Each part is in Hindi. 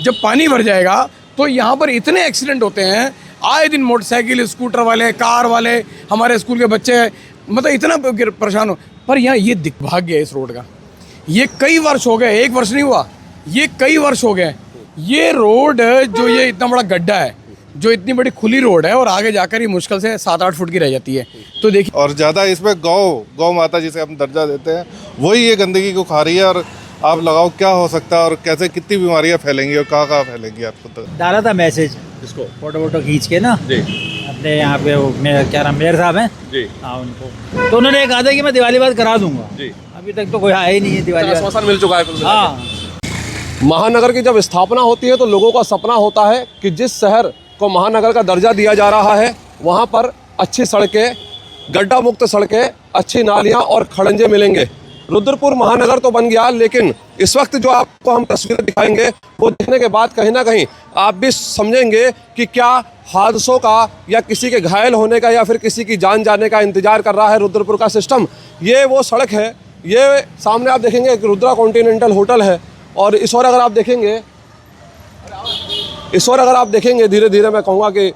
जब पानी भर जाएगा तो यहाँ पर इतने एक्सीडेंट होते हैं, आए दिन मोटरसाइकिल, स्कूटर वाले, कार वाले, हमारे स्कूल के बच्चे, मतलब इतना परेशान हो। पर यहाँ ये दुर्भाग्य है इस रोड का, ये कई वर्ष हो गए, एक वर्ष नहीं हुआ, ये कई वर्ष हो गए। ये रोड जो ये इतना बड़ा गड्ढा है, जो इतनी बड़ी खुली रोड है और आगे जाकर ही मुश्किल से 7-8 फुट की रह जाती है। तो देखिए, और ज़्यादा इसमें गौ माता जिसे हम दर्जा देते हैं वही ये गंदगी को खा रही है। और आप लगाओ क्या हो सकता है और कैसे कितनी बीमारियां फैलेंगी और कहाँ फैलेंगी आपको। तो डाला था मैसेज इसको फोटो खींच के ना जी, अपने यहाँ पे वो क्या नाम मेयर साहब हैं जी, हाँ उनको, तो उन्होंने कहा था कि मैं दिवाली बाद करा दूंगा जी। अभी तक तो कोई आया ही नहीं है दिवाली बाद। आश्वासन मिल चुका है। हाँ, महानगर की जब स्थापना होती है तो लोगों का सपना होता है कि जिस शहर को महानगर का दर्जा दिया जा रहा है वहाँ पर अच्छी सड़कें, गड्ढा मुक्त सड़कें, अच्छी नालियाँ और खड़ंजे मिलेंगे। रुद्रपुर महानगर तो बन गया, लेकिन इस वक्त जो आपको हम तस्वीरें दिखाएंगे वो देखने के बाद कहीं ना कहीं आप भी समझेंगे कि क्या हादसों का या किसी के घायल होने का या फिर किसी की जान जाने का इंतजार कर रहा है रुद्रपुर का सिस्टम। ये वो सड़क है, ये सामने आप देखेंगे एक रुद्रा कॉन्टिनेंटल होटल है और इस ओर अगर आप देखेंगे धीरे धीरे मैं कहूँगा कि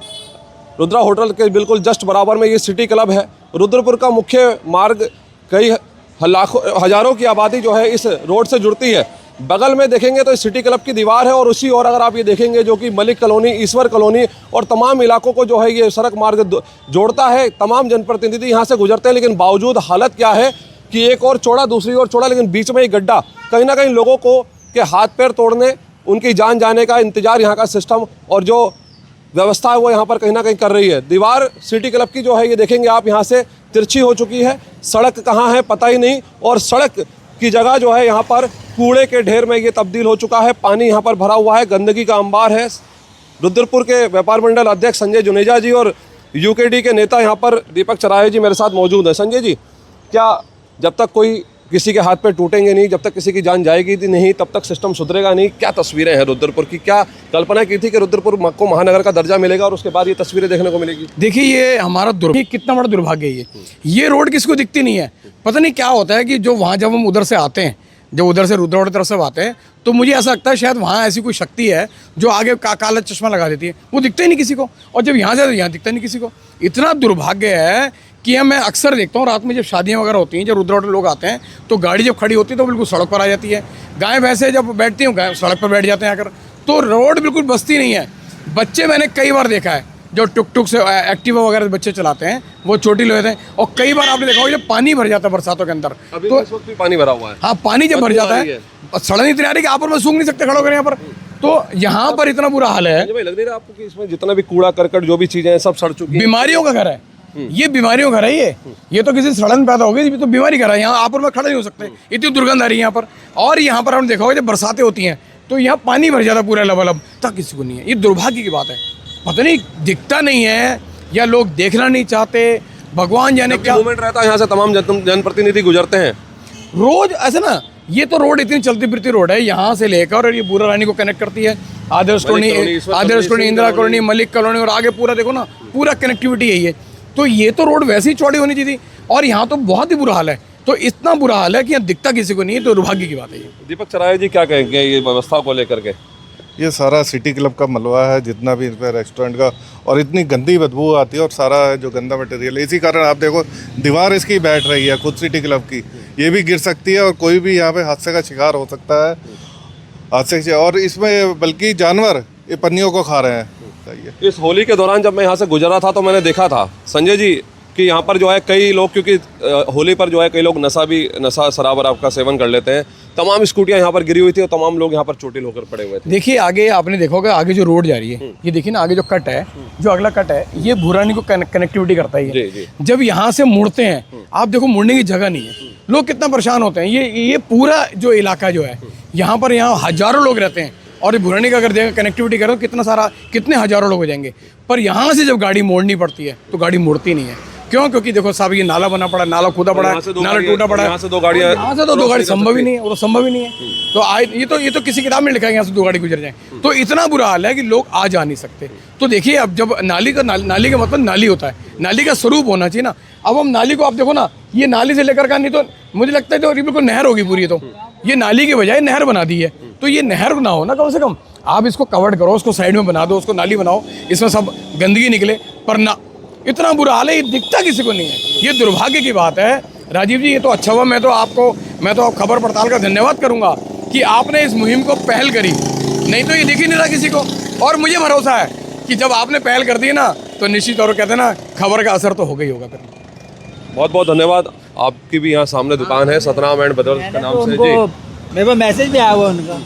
रुद्रा होटल के बिल्कुल जस्ट बराबर में ये सिटी क्लब है। रुद्रपुर का मुख्य मार्ग कई लाखों हज़ारों की आबादी जो है इस रोड से जुड़ती है। बगल में देखेंगे तो सिटी क्लब की दीवार है और उसी और अगर आप ये देखेंगे जो कि मलिक कॉलोनी, ईश्वर कॉलोनी और तमाम इलाकों को जो है ये सड़क मार्ग जोड़ता है। तमाम जनप्रतिनिधि यहाँ से गुजरते हैं, लेकिन बावजूद हालत क्या है कि एक और चौड़ा दूसरी ओर चौड़ा, लेकिन बीच में एक गड्ढा। कहीं ना कहीं लोगों को के हाथ पैर तोड़ने, उनकी जान जाने का इंतजार यहाँ का सिस्टम और जो व्यवस्था है वो यहाँ पर कहीं ना कहीं कर रही है। दीवार सिटी क्लब की जो है ये देखेंगे आप यहाँ से तिरछी हो चुकी है, सड़क कहाँ है पता ही नहीं और सड़क की जगह जो है यहाँ पर कूड़े के ढेर में ये तब्दील हो चुका है। पानी यहाँ पर भरा हुआ है, गंदगी का अंबार है। रुद्रपुर के व्यापार मंडल अध्यक्ष संजय जुनेजा जी और यूकेडी के नेता यहाँ पर दीपक चराहे जी मेरे साथ मौजूद हैं। संजय जी, क्या जब तक कोई किसी के हाथ पे टूटेंगे नहीं, जब तक किसी की जान जाएगी नहीं, तब तक सिस्टम सुधरेगा नहीं? क्या तस्वीरें हैं रुद्रपुर की? क्या कल्पना की थी कि रुद्रपुर को महानगर का दर्जा मिलेगा और उसके बाद ये तस्वीरें देखने को मिलेगी? देखिए ये हमारा कितना बड़ा दुर्भाग्य है। ये रोड किसको दिखती नहीं है, पता नहीं क्या होता है कि जो वहाँ जब हम उधर से आते हैं, जब उधर से रुद्रपुर तरफ से आते हैं तो मुझे ऐसा लगता है शायद वहाँ ऐसी कोई शक्ति है जो आगे काला चश्मा लगा देती है, वो दिखता ही नहीं किसी को। और जब यहाँ से तो यहाँ दिखता नहीं किसी को। इतना दुर्भाग्य है कि मैं अक्सर देखता हूँ रात में जब शादियाँ वगैरह होती हैं, जब रुद्रपुर लोग आते हैं तो गाड़ी जब खड़ी होती है तो बिल्कुल सड़क पर आ जाती है। गाय भैंसे जब बैठती हूँ गाय सड़क पर बैठ जाते हैं आकर, तो रोड बिल्कुल बसती नहीं है। बच्चे मैंने कई बार देखा है जो टुक से एक्टिवा वगैरह बच्चे चलाते हैं, वो चोटी लेते हैं और कई बार आपने देखा होगा जब पानी भर जाता है बरसातों के अंदर, तो इस वक्त भी पानी भरा हुआ है। हाँ, पानी जब भर जाता है सड़क इतनी आ रही कि आप और मैं सूंघ नहीं सकते खड़े होकर यहाँ पर। तो यहाँ पर इतना बुरा हाल है। लग नहीं रहा आपको कि इसमें जितना भी कूड़ा करकट जो भी चीजें हैं सब सड़ चुकी है? बीमारियों का घर है ये, बीमारियों का घर है ये तो किसी सड़न पैदा हो गई तो बीमारी का है। यहाँ आप और मैं खड़े नहीं हो सकते, इतनी दुर्गंध आ रही है यहाँ पर। और यहाँ पर हमने देखा होगा जब बरसातें होती हैं तो यहाँ पानी भर जाता है पूरा लबालब, तक किसी को नहीं है। ये दुर्भाग्य की बात है, पता नहीं दिखता नहीं है या लोग देखना नहीं चाहते, भगवान जाने क्या मूवमेंट रहता है। यहाँ से तमाम जनप्रतिनिधि गुजरते हैं रोज ऐसे ना। ये तो रोड इतनी चलती फिरती रोड है, यहाँ से लेकर और ये बुरा रानी को कनेक्ट करती है, Adarsh colony, Indira colony, Malik colony और आगे पूरा देखो ना, पूरा कनेक्टिविटी है ये। तो ये तो रोड वैसे ही चौड़ी होनी चाहिए थी और यहाँ तो बहुत ही बुरा हाल है। तो इतना बुरा हाल है कि यहाँ दिखता किसी को नहीं है, तो दुर्भाग्य की बात है ये। दीपक चराहे जी क्या कहेंगे ये व्यवस्था को लेकर के? ये सारा सिटी क्लब का मलबा है, जितना भी इसमें रेस्टोरेंट का, और इतनी गंदी बदबू आती है और सारा जो गंदा मटेरियल है। इसी कारण आप देखो दीवार इसकी बैठ रही है खुद सिटी क्लब की, ये भी गिर सकती है और कोई भी यहाँ पे हादसे का शिकार हो सकता है हादसे से। और इसमें बल्कि जानवर ये पन्नियों को खा रहे हैं। इस होली के दौरान जब मैं यहाँ से गुजरा था तो मैंने देखा था संजय जी कि यहाँ पर जो है कई लोग, क्योंकि होली पर जो है कई लोग नशा शराब वराब का सेवन कर लेते हैं, तमाम स्कूटियाँ यहाँ पर गिरी हुई थी और तमाम लोग यहाँ पर चोटिल होकर पड़े हुए थे। देखिए आगे आपने देखा होगा, आगे जो रोड जा रही है ये देखिए ना, आगे जो कट है, जो अगला कट है, ये भूरानी को कनेक्टिविटी करता है ये। जब यहाँ से मुड़ते हैं आप देखो, मुड़ने की जगह नहीं है, लोग कितना परेशान होते हैं। ये पूरा जो इलाका जो है यहाँ पर, यहाँ हजारों लोग रहते हैं और ये भूरानी का अगर देखा कनेक्टिविटी करो कितने हजारों लोग हो जाएंगे। पर यहाँ से जब गाड़ी मोड़नी पड़ती है तो गाड़ी मुड़ती नहीं है। क्यों? क्योंकि देखो साहब ये नाला बना पड़ा, नाला खुदा पड़ा है, नाला टूटा पड़ा है, यहाँ से दो गाड़ी संभव ही नहीं है, वो तो संभव ही नहीं है। तो ये तो किसी किताब में लिखा है यहाँ से 2 गाड़ी गुजर जाए। तो इतना बुरा हाल है कि लोग आ जा नहीं सकते। तो देखिए अब जब नाली का मतलब नाली होता है, नाली का स्वरूप होना चाहिए ना। अब हम नाली को आप देखो ना, ये नाली से लेकर का, नहीं तो मुझे लगता है तो बिल्कुल नहर होगी पूरी। तो ये नाली के बजाय नहर बना दी है, तो ये नहर ना हो ना कम से कम। आप इसको कवर्ड करो, उसको साइड में बना दो, उसको नाली बनाओ, इसमें सब गंदगी निकले, पर ना, इतना बुरा हाल है, ये दिखता किसी को नहीं है। ये दुर्भाग्य की बात है। राजीव जी, ये तो अच्छा हुआ, मैं तो आप खबर पड़ताल का धन्यवाद करूंगा कि आपने इस मुहिम को पहल करी, नहीं तो ये दिख ही नहीं रहा किसी को। और मुझे भरोसा है कि जब आपने पहल कर दी ना, तो निश्चित तौर पर कहते हैं ना, खबर का असर तो हो गई होगा। फिर बहुत बहुत धन्यवाद। आपकी भी यहाँ सामने दुकान है, सतनाम एंड ब्रदर्स के नाम से जी। मेरे पास मैसेज भी आया हुआ उनका।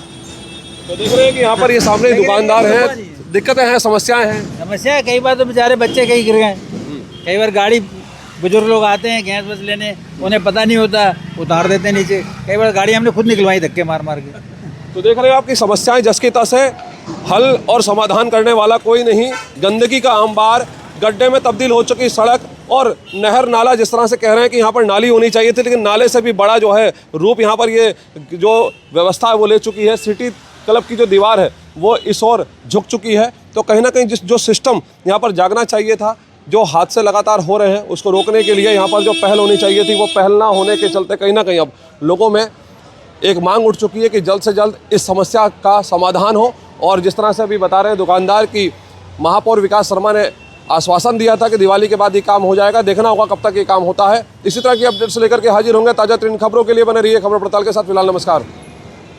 तो देख रहे हैं कि यहाँ पर ये सामने दुकानदार हैं, दिक्कतें हैं, समस्याएं हैं। समस्या है, कई बार तो बेचारे बच्चे कहीं गिर गए, कई बार गाड़ी, बुजुर्ग लोग आते हैं गैस वैस लेने, उन्हें पता नहीं होता, उतार देते हैं नीचे। कई बार गाड़ी हमने खुद निकलवाई धक्के मार मार के। तो देख रहे हैं आपकी समस्याएं जस की तस है, हल और समाधान करने वाला कोई नहीं। गंदगी का अंबार, गड्ढे में तब्दील हो चुकी सड़क और नहर नाला, जिस तरह से कह रहे हैं कि यहाँ पर नाली होनी चाहिए थी, लेकिन नाले से भी बड़ा जो है रूप यहाँ पर ये जो व्यवस्था है वो ले चुकी है। सिटी क्लब की जो दीवार है वो इस ओर झुक चुकी है। तो कहीं ना कहीं जो सिस्टम यहाँ पर जागना चाहिए था, जो हादसे लगातार हो रहे हैं उसको रोकने के लिए यहाँ पर जो पहल होनी चाहिए थी, वो पहल ना होने के चलते कहीं ना कहीं अब लोगों में एक मांग उठ चुकी है कि जल्द से जल्द इस समस्या का समाधान हो। और जिस तरह से अभी बता रहे हैं दुकानदार की महापौर विकास शर्मा ने आश्वासन दिया था कि दिवाली के बाद ये काम हो जाएगा, देखना होगा कब तक ये काम होता है। इसी तरह की अपडेट्स लेकर के हाजिर होंगे। ताज़ा तरीन खबरों के लिए बने रहिए खबर पड़ताल के साथ। फिलहाल नमस्कार।